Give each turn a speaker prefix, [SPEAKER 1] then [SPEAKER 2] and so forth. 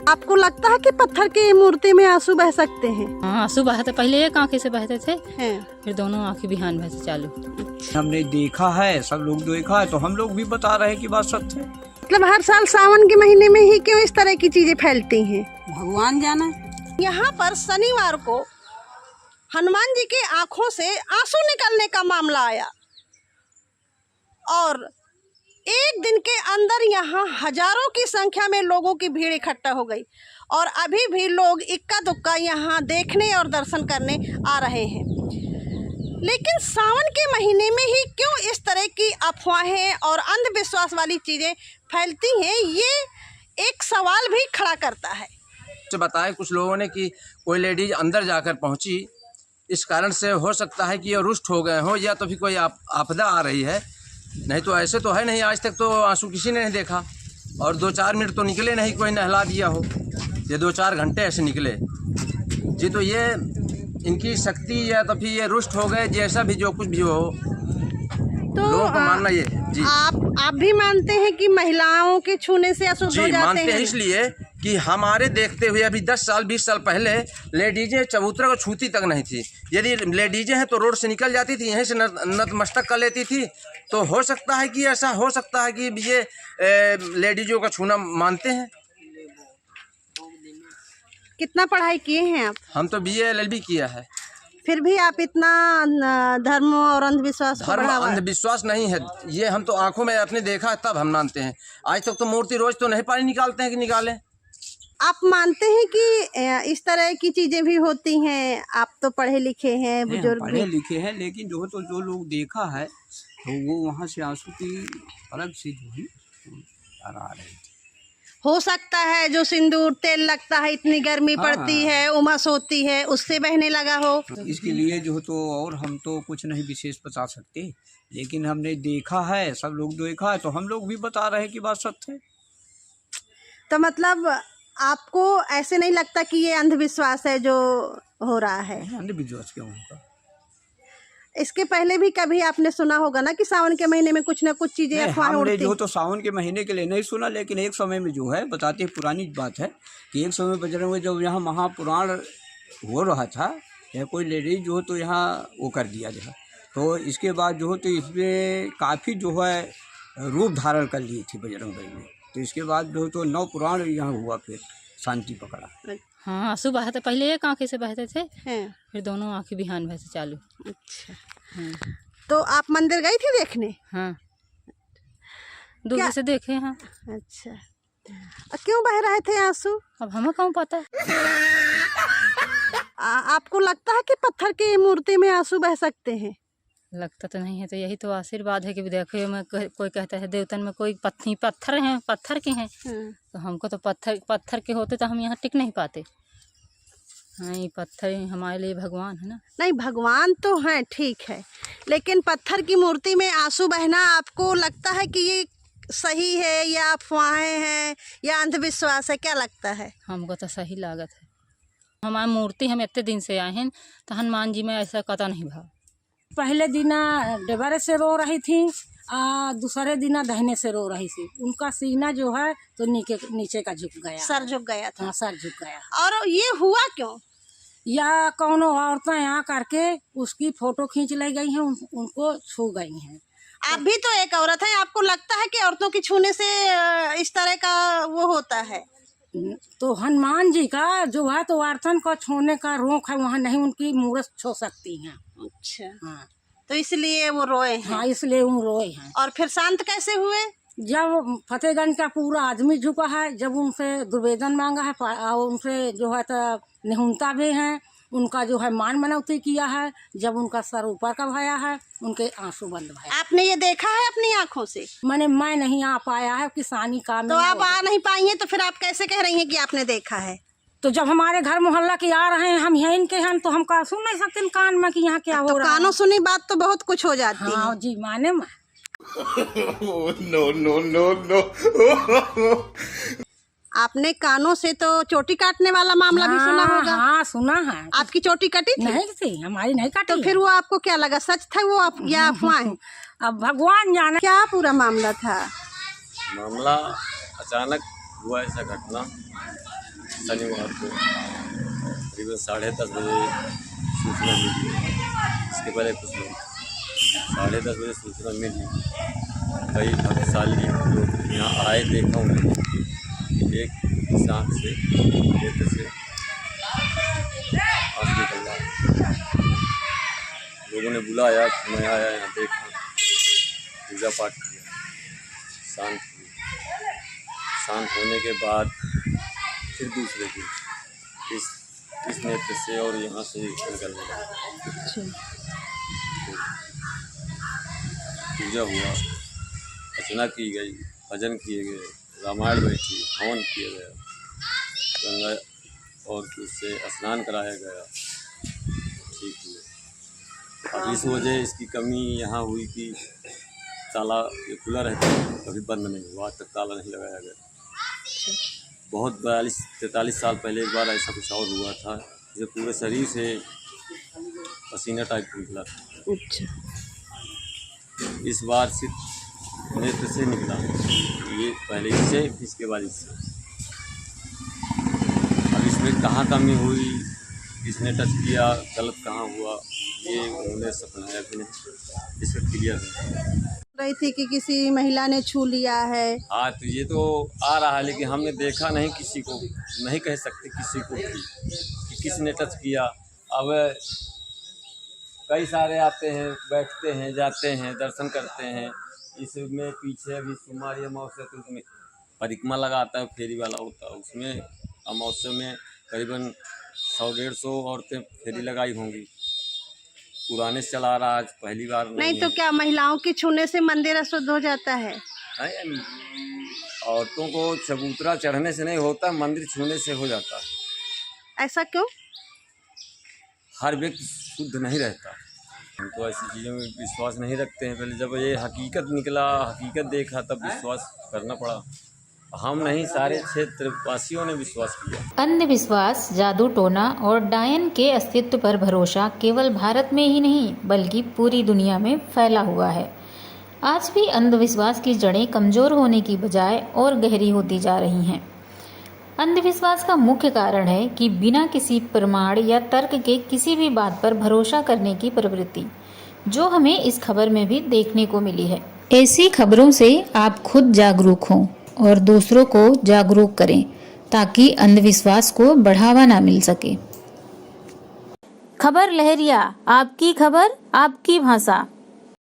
[SPEAKER 1] आपको लगता है कि पत्थर की मूर्ति में आंसू बह सकते हैं?
[SPEAKER 2] हाँ, आंसू बहते पहले एक आंखें से बहते थे,
[SPEAKER 1] हैं।
[SPEAKER 2] फिर दोनों आंखें बिहान बहते चालू।
[SPEAKER 3] हमने देखा है, सब लोग देखा है, तो हम लोग भी बता रहे हैं कि बात सत्य है।
[SPEAKER 1] मतलब हर साल सावन के महीने में ही क्यों इस तरह की चीजें फैलती हैं?
[SPEAKER 4] भगवान जाना।
[SPEAKER 1] यहाँ पर शनिवार को हनुमान जी के आंखों से आंसू निकलने का मामला आया और एक दिन के अंदर यहाँ हजारों की संख्या में लोगों की भीड़ इकट्ठा हो गई और अभी भी लोग इक्का दुक्का यहाँ देखने और दर्शन करने आ रहे हैं। लेकिन सावन के महीने में ही क्यों इस तरह की अफवाहें और अंधविश्वास वाली चीज़ें फैलती हैं, ये एक सवाल भी खड़ा करता है।
[SPEAKER 5] बताया कुछ लोगों ने कि कोई लेडीज अंदर जाकर पहुंची, इस कारण से हो सकता है कि ये रुष्ट हो गए हों या तो फिर कोई आपदा आ रही है, नहीं तो ऐसे तो है नहीं। आज तक तो आंसू किसी ने नहीं देखा और 2-4 मिनट तो निकले नहीं, कोई नहला दिया हो। ये 2-4 घंटे ऐसे निकले जी, तो ये इनकी शक्ति या तो फिर ये रुष्ट हो गए, जैसा भी जो कुछ भी हो।
[SPEAKER 1] तो
[SPEAKER 5] लोगों को मानना ये जी।
[SPEAKER 1] आप भी मानते हैं कि महिलाओं के छूने से अशुद्ध हो जाते
[SPEAKER 5] मानते
[SPEAKER 1] हैं?
[SPEAKER 5] इसलिए कि हमारे देखते हुए अभी 10 साल 20 साल पहले लेडीजें चबूतरा को छूती तक नहीं थी। यदि लेडीजें हैं तो रोड से निकल जाती थी, यहीं से नतमस्तक कर लेती थी। तो हो सकता है कि ऐसा हो सकता है कि ये लेडीजों का छूना मानते हैं।
[SPEAKER 1] कितना पढ़ाई किए हैं आप?
[SPEAKER 5] हम तो BA LLB किया है।
[SPEAKER 1] फिर भी आप इतना धर्म और अंधविश्वास को बढ़ावा?
[SPEAKER 5] अंधविश्वास नहीं है ये, हम तो आंखों में अपने देखा है तब हम मानते हैं। आज तक तो मूर्ति रोज तो नहीं पानी निकालते हैं कि निकालें।
[SPEAKER 1] आप मानते हैं कि इस तरह की चीजें भी होती हैं? आप तो पढ़े लिखे हैं, बुजुर्ग
[SPEAKER 3] पढ़े लिखे हैं, लेकिन जो लोग देखा है तो वो वहाँ से आंसू की अलग से जो है आ रही थी।
[SPEAKER 1] हो सकता है जो सिंदूर तेल लगता है, इतनी गर्मी पड़ती है, उमस होती है, उससे बहने लगा हो।
[SPEAKER 3] इसके लिए जो तो और हम तो कुछ नहीं विशेष बता सकते, लेकिन हमने देखा है, सब लोग देखा है, तो हम लोग भी बता रहे हैं कि बात सत्य है।
[SPEAKER 1] तो मतलब आपको ऐसे नहीं लगता कि ये अंधविश्वास है जो हो रहा है?
[SPEAKER 3] अंधविश्वास क्यों होगा?
[SPEAKER 1] इसके पहले भी कभी आपने सुना होगा ना कि सावन के महीने में कुछ ना कुछ चीजें अफवाहें
[SPEAKER 3] हमने
[SPEAKER 1] उड़ती?
[SPEAKER 3] जो तो सावन के महीने के लिए नहीं सुना, लेकिन एक समय में जो है बताते पुरानी बात है कि एक समय बजरंग जब यहाँ महापुराण हो रहा था, या कोई लेडीज जो तो यहाँ वो कर दिया जो है, तो इसके बाद जो तो इसमें काफ़ी जो है रूप धारण कर ली थी बजरंग बली ने। तो इसके बाद जो तो 9 पुराण यहाँ हुआ, फिर शांति पकड़ा।
[SPEAKER 2] हाँ, आंसू बहते पहले एक आंखें से बहते थे,
[SPEAKER 1] हैं।
[SPEAKER 2] फिर दोनों आंखें बिहान बहते चालू।
[SPEAKER 1] अच्छा,
[SPEAKER 2] हाँ।
[SPEAKER 1] तो आप मंदिर गई थी देखने?
[SPEAKER 2] हाँ, दूर से देखे। हाँ।
[SPEAKER 1] अच्छा, क्यों बह रहे थे आंसू?
[SPEAKER 2] अब हमें कौन पता है।
[SPEAKER 1] आपको लगता है कि पत्थर की मूर्ति में आंसू बह सकते हैं?
[SPEAKER 2] लगता तो नहीं है, तो यही तो आशीर्वाद है कि देखो में कोई कहता है देवतन में कोई पत्थर हैं, पत्थर के हैं। तो हमको तो पत्थर के होते तो हम यहाँ टिक नहीं पाते। हाँ, ये पत्थर हमारे लिए भगवान है ना।
[SPEAKER 1] नहीं, भगवान तो हैं, ठीक है, लेकिन पत्थर की मूर्ति में आंसू बहना आपको लगता है कि ये सही है या अफवाहें हैं या अंधविश्वास है? क्या लगता है?
[SPEAKER 2] हमको तो सही लागत है। हमारी मूर्ति हम इतने दिन से आए हैं, तो हनुमान जी में ऐसा कता नहीं भाव।
[SPEAKER 4] पहले दिना डबरे से रो रही थी, दूसरे दिना दहने से रो रही थी। उनका सीना जो है तो नीचे का झुक गया,
[SPEAKER 1] सर झुक गया था।
[SPEAKER 4] हाँ, सर झुक गया।
[SPEAKER 1] और ये हुआ क्यों?
[SPEAKER 4] या कौनो औरतें यहाँ करके उसकी फोटो खींच लाई गई हैं, उनको छू गई हैं।
[SPEAKER 1] आप भी तो एक औरत है, आपको लगता है कि औरतों की छूने से इस तरह का वो होता है?
[SPEAKER 4] तो हनुमान जी का जो है तो औरतन को छूने का रोक है, वहाँ नहीं उनकी मूर्त छू सकती हैं।
[SPEAKER 1] अच्छा,
[SPEAKER 4] हाँ,
[SPEAKER 1] तो इसलिए वो रोए हैं।
[SPEAKER 4] हाँ, इसलिए वो रोए हैं।
[SPEAKER 1] और फिर शांत कैसे हुए?
[SPEAKER 4] जब फतेहगंज का पूरा आदमी झुका है, जब उनसे दुर्वेदन मांगा है और उनसे जो है तो निहुनता भी हैं, उनका जो है मान मनौती किया है, जब उनका सर ऊपर का भया है, उनके आंसू बंद भया।
[SPEAKER 1] आपने ये देखा है अपनी आंखों से?
[SPEAKER 4] मैं नहीं आ पाया है, किसानी काम।
[SPEAKER 1] तो आप आ नहीं पाई हैं, तो फिर आप कैसे कह रही हैं कि आपने देखा है?
[SPEAKER 4] तो जब हमारे घर मोहल्ला के आ रहे हैं, हम यहीं इनके हैं, तो हम का सुन नहीं सकते कान में कि यहाँ क्या हो रहा है।
[SPEAKER 1] कानों सुनी बात तो बहुत कुछ हो जाती है।
[SPEAKER 4] हाँ जी, माने में।
[SPEAKER 6] No no no no.
[SPEAKER 1] आपने कानों से तो चोटी काटने वाला मामला भी सुना होगा?
[SPEAKER 4] हाँ, सुना है।
[SPEAKER 1] आपकी चोटी कटी थी?
[SPEAKER 4] नहीं थी, हमारी नहीं काटी।
[SPEAKER 1] तो फिर वो आपको क्या लगा, सच था वो या अफवाह?
[SPEAKER 4] अब भगवान जाने।
[SPEAKER 1] क्या पूरा मामला था?
[SPEAKER 7] मामला अचानक हुआ ऐसा घटना शनिवार को करीबन 10:30 बजे सूचना मिली। इसके पहले कुछ लोग 10:30 बजे सूचना मिली। कई भाग्यशाली लोग यहाँ आए, देखा उन्होंने एक सांप से नेत्र से आँख निकल रहा। लोगों ने बुलाया, मैं आया, यहाँ देखा, पूजा पाठ किया, शांत हुई। शांत होने के बाद फिर दूसरे दिन इस नेत्र से और यहाँ से निकलने लगा। पूजा हुआ, अर्चना की गई, भजन किए गए, रामायण बैठी, हवन किया गया, गंगा और उससे स्नान कराया गया, ठीक हुआ। अब इस वजह इसकी कमी यहाँ हुई कि ताला ये खुला रहता है, कभी बंद नहीं हुआ, आज तक ताला नहीं लगाया गया। बहुत 42-43 साल पहले एक बार ऐसा कुछ और हुआ था, जो पूरे शरीर से पसीना टाइप निकला था।
[SPEAKER 1] अच्छा।
[SPEAKER 7] इस बार सिर्फ नेत्र से निकला, ये पहले इससे, इसके बाद इससे। अब इसमें कहाँ कमी हुई, किसने टच किया, गलत कहाँ हुआ, ये उन्होंने सपनाया भी नहीं, इस पर क्लियर है।
[SPEAKER 1] रही थी कि किसी महिला ने छू लिया है।
[SPEAKER 7] हाँ, तो ये तो आ रहा है, लेकिन हमने देखा नहीं किसी को, नहीं कह सकते किसी को कि किसने टच किया। अब कई सारे आते हैं, बैठते हैं, जाते हैं, दर्शन करते हैं। इसमें पीछे अभी सुमारी अमावस्या, तो उसमें परिक्रमा लगाता है, फेरी वाला होता है, उसमें अमावस्या में करीबन 100-150 औरतें फेरी लगाई होंगी। पुराने से चला रहा, आज पहली बार
[SPEAKER 1] नहीं तो क्या महिलाओं के छूने से मंदिर अशुद्ध हो जाता है?
[SPEAKER 7] नहीं, औरतों को चबूतरा चढ़ने से नहीं होता, मंदिर छूने से हो जाता है।
[SPEAKER 1] ऐसा क्यों?
[SPEAKER 7] हर व्यक्ति शुद्ध नहीं रहता। हम तो ऐसी चीज़ों में विश्वास नहीं रखते हैं। पहले जब ये हकीकत निकला, हकीकत देखा, तब विश्वास करना पड़ा। हम नहीं, सारे क्षेत्रवासियों ने विश्वास किया।
[SPEAKER 8] अंधविश्वास, जादू टोना और डायन के अस्तित्व पर भरोसा केवल भारत में ही नहीं बल्कि पूरी दुनिया में फैला हुआ है। आज भी अंधविश्वास की जड़ें कमज़ोर होने की बजाय और गहरी होती जा रही हैं। अंधविश्वास का मुख्य कारण है कि बिना किसी प्रमाण या तर्क के किसी भी बात पर भरोसा करने की प्रवृत्ति, जो हमें इस खबर में भी देखने को मिली है। ऐसी खबरों से आप खुद जागरूक हों और दूसरों को जागरूक करें ताकि अंधविश्वास को बढ़ावा ना मिल सके। खबर लहरिया, आपकी खबर, आपकी भाषा।